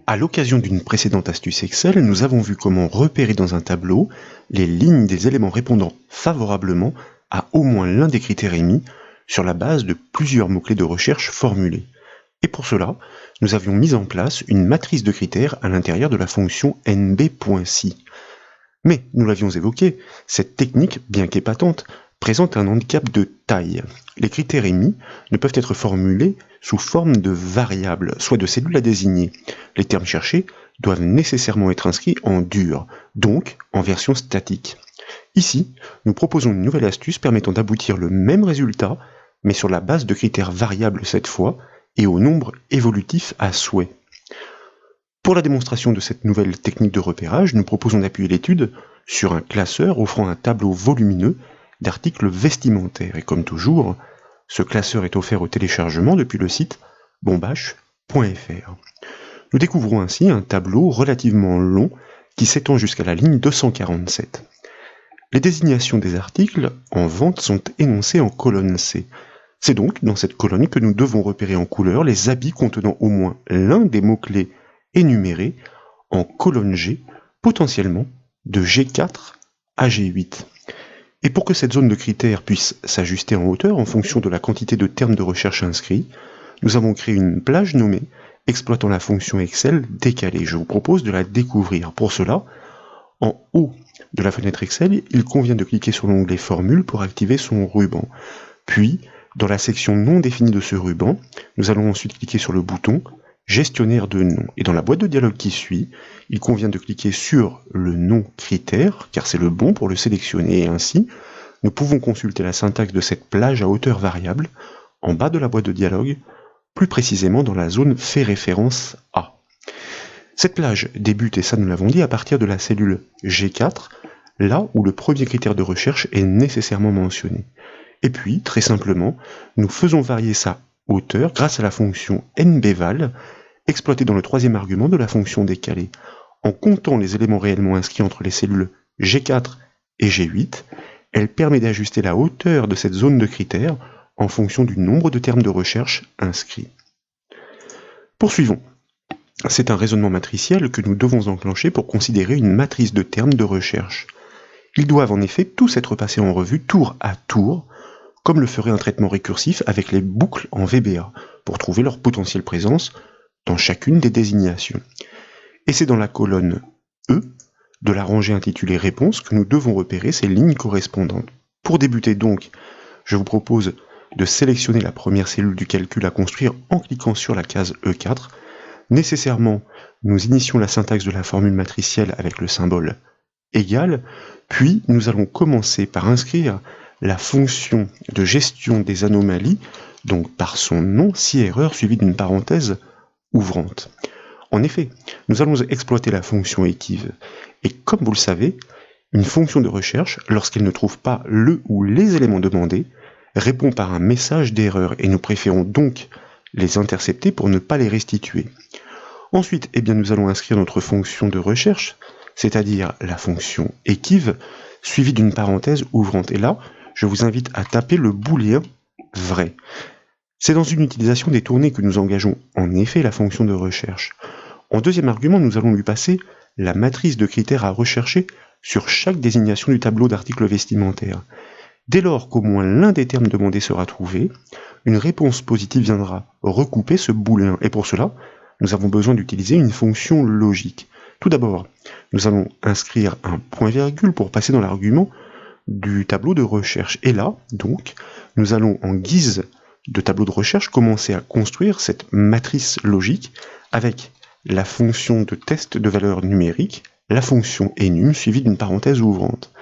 À l'occasion d'une précédente astuce Excel, nous avons vu comment repérer dans un tableau les lignes des éléments répondant favorablement à au moins l'un des critères émis sur la base de plusieurs mots-clés de recherche formulés. Et pour cela, nous avions mis en place une matrice de critères à l'intérieur de la fonction nb.si. Mais, nous l'avions évoqué, cette technique, bien qu'épatante, présente un handicap de taille. Les critères émis ne peuvent être formulés sous forme de variables, soit de cellules à désigner. Les termes cherchés doivent nécessairement être inscrits en dur, donc en version statique. Ici, nous proposons une nouvelle astuce permettant d'aboutir le même résultat, mais sur la base de critères variables cette fois, et au nombre évolutif à souhait. Pour la démonstration de cette nouvelle technique de repérage, nous proposons d'appuyer l'étude sur un classeur offrant un tableau volumineux d'articles vestimentaires. Et comme toujours, ce classeur est offert au téléchargement depuis le site bombache.fr. Nous découvrons ainsi un tableau relativement long qui s'étend jusqu'à la ligne 247. Les désignations des articles en vente sont énoncées en colonne C. C'est donc dans cette colonne que nous devons repérer en couleur les habits contenant au moins l'un des mots-clés énumérés en colonne G, potentiellement de G4 à G8. Et pour que cette zone de critères puisse s'ajuster en hauteur en fonction de la quantité de termes de recherche inscrits, nous avons créé une plage nommée exploitant la fonction Excel décalée. Je vous propose de la découvrir. Pour cela, en haut de la fenêtre Excel, il convient de cliquer sur l'onglet Formule pour activer son ruban. Puis, dans la section non définie de ce ruban, nous allons ensuite cliquer sur le bouton Gestionnaire de noms. Et dans la boîte de dialogue qui suit, il convient de cliquer sur le nom critère, car c'est le bon pour le sélectionner. Et ainsi, nous pouvons consulter la syntaxe de cette plage à hauteur variable en bas de la boîte de dialogue, plus précisément dans la zone fait référence à. Cette plage débute, et ça nous l'avons dit, à partir de la cellule G4, là où le premier critère de recherche est nécessairement mentionné. Et puis, très simplement, nous faisons varier sa hauteur grâce à la fonction nbval, exploitée dans le troisième argument de la fonction décalée. En comptant les éléments réellement inscrits entre les cellules G4 et G8, elle permet d'ajuster la hauteur de cette zone de critères en fonction du nombre de termes de recherche inscrits. Poursuivons. C'est un raisonnement matriciel que nous devons enclencher pour considérer une matrice de termes de recherche. Ils doivent en effet tous être passés en revue tour à tour, comme le ferait un traitement récursif avec les boucles en VBA, pour trouver leur potentielle présence dans chacune des désignations. Et c'est dans la colonne E de la rangée intitulée Réponse que nous devons repérer ces lignes correspondantes. Pour débuter donc, je vous propose de sélectionner la première cellule du calcul à construire en cliquant sur la case E4. Nécessairement, nous initions la syntaxe de la formule matricielle avec le symbole égal, puis nous allons commencer par inscrire la fonction de gestion des anomalies, donc par son nom, si erreur suivie d'une parenthèse ouvrante. En effet, nous allons exploiter la fonction équive, et comme vous le savez, une fonction de recherche, lorsqu'elle ne trouve pas le ou les éléments demandés, répond par un message d'erreur, et nous préférons donc les intercepter pour ne pas les restituer. Ensuite, nous allons inscrire notre fonction de recherche, c'est-à-dire la fonction équive, suivie d'une parenthèse ouvrante. Et là, je vous invite à taper le booléen vrai. C'est dans une utilisation détournée que nous engageons en effet la fonction de recherche. En deuxième argument, nous allons lui passer la matrice de critères à rechercher sur chaque désignation du tableau d'articles vestimentaires. Dès lors qu'au moins l'un des termes demandés sera trouvé, une réponse positive viendra recouper ce booléen. Et pour cela, nous avons besoin d'utiliser une fonction logique. Tout d'abord, nous allons inscrire un point-virgule pour passer dans l'argument du tableau de recherche. Et là, donc, nous allons en guise de tableau de recherche commencer à construire cette matrice logique avec la fonction de test de valeur numérique, la fonction enum suivie d'une parenthèse ouvrante.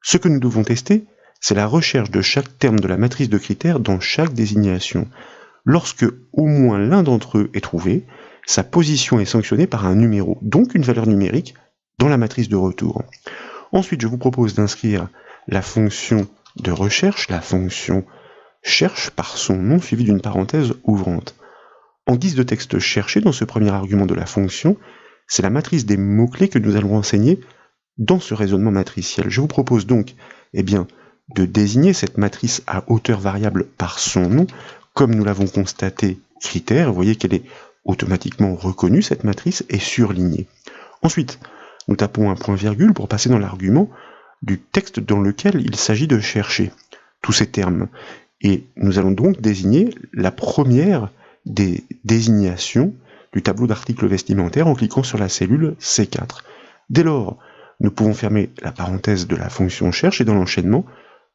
Ce que nous devons tester, c'est la recherche de chaque terme de la matrice de critères dans chaque désignation. Lorsque au moins l'un d'entre eux est trouvé, sa position est sanctionnée par un numéro, donc une valeur numérique, dans la matrice de retour. Ensuite, je vous propose d'inscrire la fonction de recherche, la fonction cherche par son nom suivi d'une parenthèse ouvrante. En guise de texte cherché dans ce premier argument de la fonction, c'est la matrice des mots-clés que nous allons enseigner dans ce raisonnement matriciel. Je vous propose donc de désigner cette matrice à hauteur variable par son nom, comme nous l'avons constaté critère. Vous voyez qu'elle est automatiquement reconnue, cette matrice est surlignée. Ensuite, nous tapons un point-virgule pour passer dans l'argument du texte dans lequel il s'agit de chercher tous ces termes. Et nous allons donc désigner la première des désignations du tableau d'articles vestimentaires en cliquant sur la cellule C4. Dès lors, nous pouvons fermer la parenthèse de la fonction cherche et dans l'enchaînement,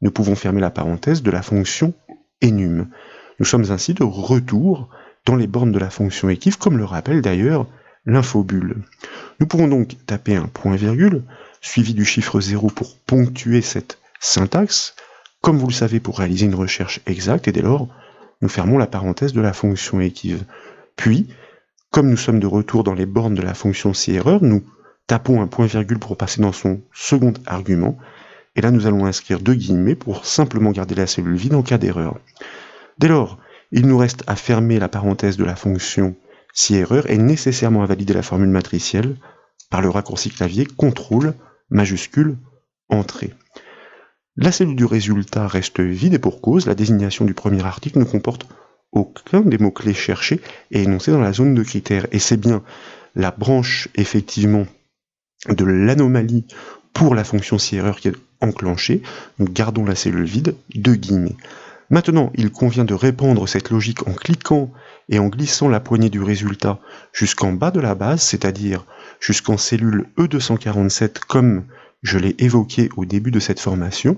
nous pouvons fermer la parenthèse de la fonction enum. Nous sommes ainsi de retour dans les bornes de la fonction equiv, comme le rappelle d'ailleurs l'infobulle. Nous pouvons donc taper un point-virgule, suivi du chiffre 0 pour ponctuer cette syntaxe, comme vous le savez pour réaliser une recherche exacte, et dès lors, nous fermons la parenthèse de la fonction equiv. Puis, comme nous sommes de retour dans les bornes de la fonction si-erreur, nous tapons un point-virgule pour passer dans son second argument, et là nous allons inscrire 2 guillemets pour simplement garder la cellule vide en cas d'erreur. Dès lors, il nous reste à fermer la parenthèse de la fonction si-erreur et nécessairement à valider la formule matricielle par le raccourci clavier CTRL majuscule Entrée. La cellule du résultat reste vide et pour cause, la désignation du premier article ne comporte aucun des mots-clés cherchés et énoncés dans la zone de critères. Et c'est bien la branche, effectivement, de l'anomalie pour la fonction si-erreur qui est enclenchée. Nous gardons la cellule vide, 2 guillemets. Maintenant, il convient de répandre cette logique en cliquant et en glissant la poignée du résultat jusqu'en bas de la base, c'est-à-dire jusqu'en cellule E247 comme je l'ai évoqué au début de cette formation,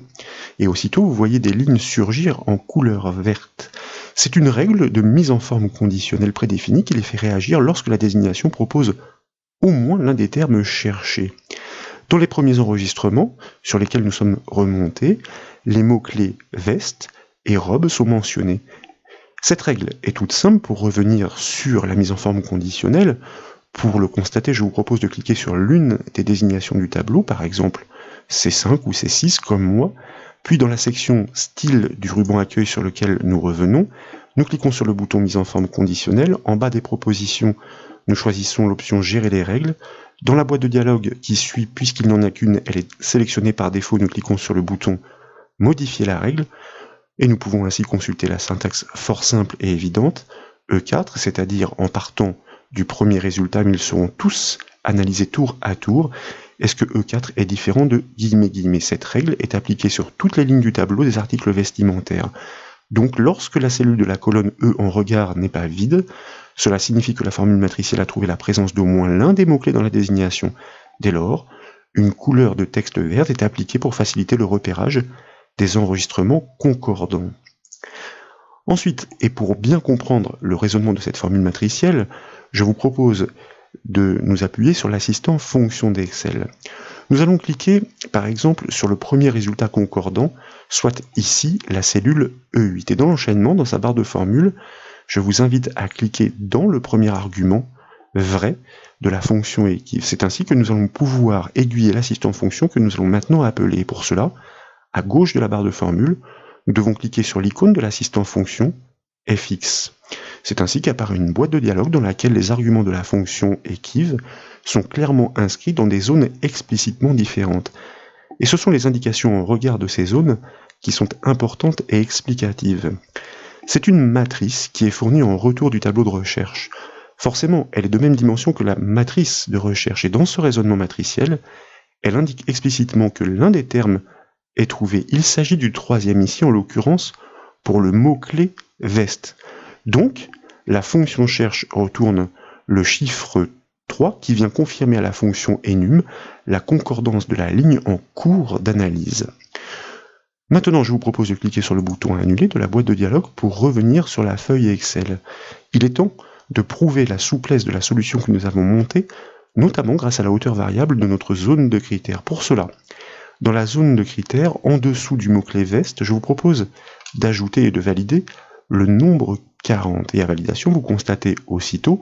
et aussitôt vous voyez des lignes surgir en couleur verte. C'est une règle de mise en forme conditionnelle prédéfinie qui les fait réagir lorsque la désignation propose au moins l'un des termes cherchés. Dans les premiers enregistrements, sur lesquels nous sommes remontés, les mots-clés veste et robe sont mentionnés. Cette règle est toute simple pour revenir sur la mise en forme conditionnelle. Pour le constater, je vous propose de cliquer sur l'une des désignations du tableau, par exemple C5 ou C6 comme moi, puis dans la section style du ruban accueil sur lequel nous revenons, nous cliquons sur le bouton mise en forme conditionnelle. En bas des propositions, nous choisissons l'option gérer les règles. Dans la boîte de dialogue qui suit, puisqu'il n'en a qu'une, elle est sélectionnée par défaut, nous cliquons sur le bouton modifier la règle, et nous pouvons ainsi consulter la syntaxe fort simple et évidente, E4, c'est-à-dire en partant du premier résultat, mais ils seront tous analysés tour à tour. Est-ce que E4 est différent de --? Cette règle est appliquée sur toutes les lignes du tableau des articles vestimentaires. Donc lorsque la cellule de la colonne E en regard n'est pas vide, cela signifie que la formule matricielle a trouvé la présence d'au moins l'un des mots-clés dans la désignation. Dès lors, une couleur de texte verte est appliquée pour faciliter le repérage des enregistrements concordants. Ensuite, et pour bien comprendre le raisonnement de cette formule matricielle, je vous propose de nous appuyer sur l'assistant fonction d'Excel. Nous allons cliquer, par exemple, sur le premier résultat concordant, soit ici la cellule E8. Et dans l'enchaînement, dans sa barre de formule, je vous invite à cliquer dans le premier argument vrai de la fonction equiv. C'est ainsi que nous allons pouvoir aiguiller l'assistant fonction que nous allons maintenant appeler. Pour cela, à gauche de la barre de formule, nous devons cliquer sur l'icône de l'assistant fonction fx. C'est ainsi qu'apparaît une boîte de dialogue dans laquelle les arguments de la fonction equiv sont clairement inscrits dans des zones explicitement différentes. Et ce sont les indications en regard de ces zones qui sont importantes et explicatives. C'est une matrice qui est fournie en retour du tableau de recherche. Forcément, elle est de même dimension que la matrice de recherche, et dans ce raisonnement matriciel, elle indique explicitement que l'un des termes est trouvé. Il s'agit du troisième ici, en l'occurrence, pour le mot-clé veste. Donc, la fonction cherche retourne le chiffre 3 qui vient confirmer à la fonction enum la concordance de la ligne en cours d'analyse. Maintenant, je vous propose de cliquer sur le bouton annuler de la boîte de dialogue pour revenir sur la feuille Excel. Il est temps de prouver la souplesse de la solution que nous avons montée, notamment grâce à la hauteur variable de notre zone de critères. Pour cela, dans la zone de critères, en dessous du mot-clé veste, je vous propose d'ajouter et de valider le nombre 40. Et à validation, vous constatez aussitôt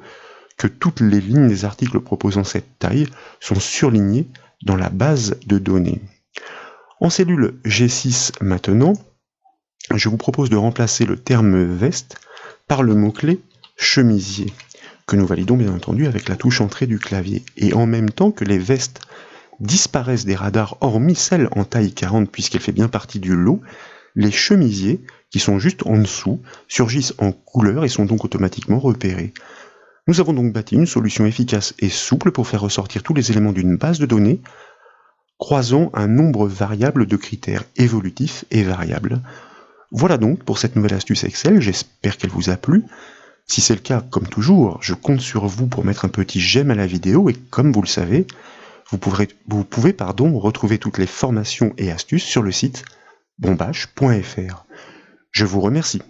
que toutes les lignes des articles proposant cette taille sont surlignées dans la base de données. En cellule G6 maintenant, je vous propose de remplacer le terme veste par le mot-clé chemisier, que nous validons bien entendu avec la touche entrée du clavier. Et en même temps que les vestes disparaissent des radars, hormis celle en taille 40 puisqu'elle fait bien partie du lot, les chemisiers, qui sont juste en dessous, surgissent en couleur et sont donc automatiquement repérés. Nous avons donc bâti une solution efficace et souple pour faire ressortir tous les éléments d'une base de données, croisant un nombre variable de critères évolutifs et variables. Voilà donc pour cette nouvelle astuce Excel, j'espère qu'elle vous a plu. Si c'est le cas, comme toujours, je compte sur vous pour mettre un petit j'aime à la vidéo et comme vous le savez, vous pouvez retrouver toutes les formations et astuces sur le site bombache.fr. Je vous remercie.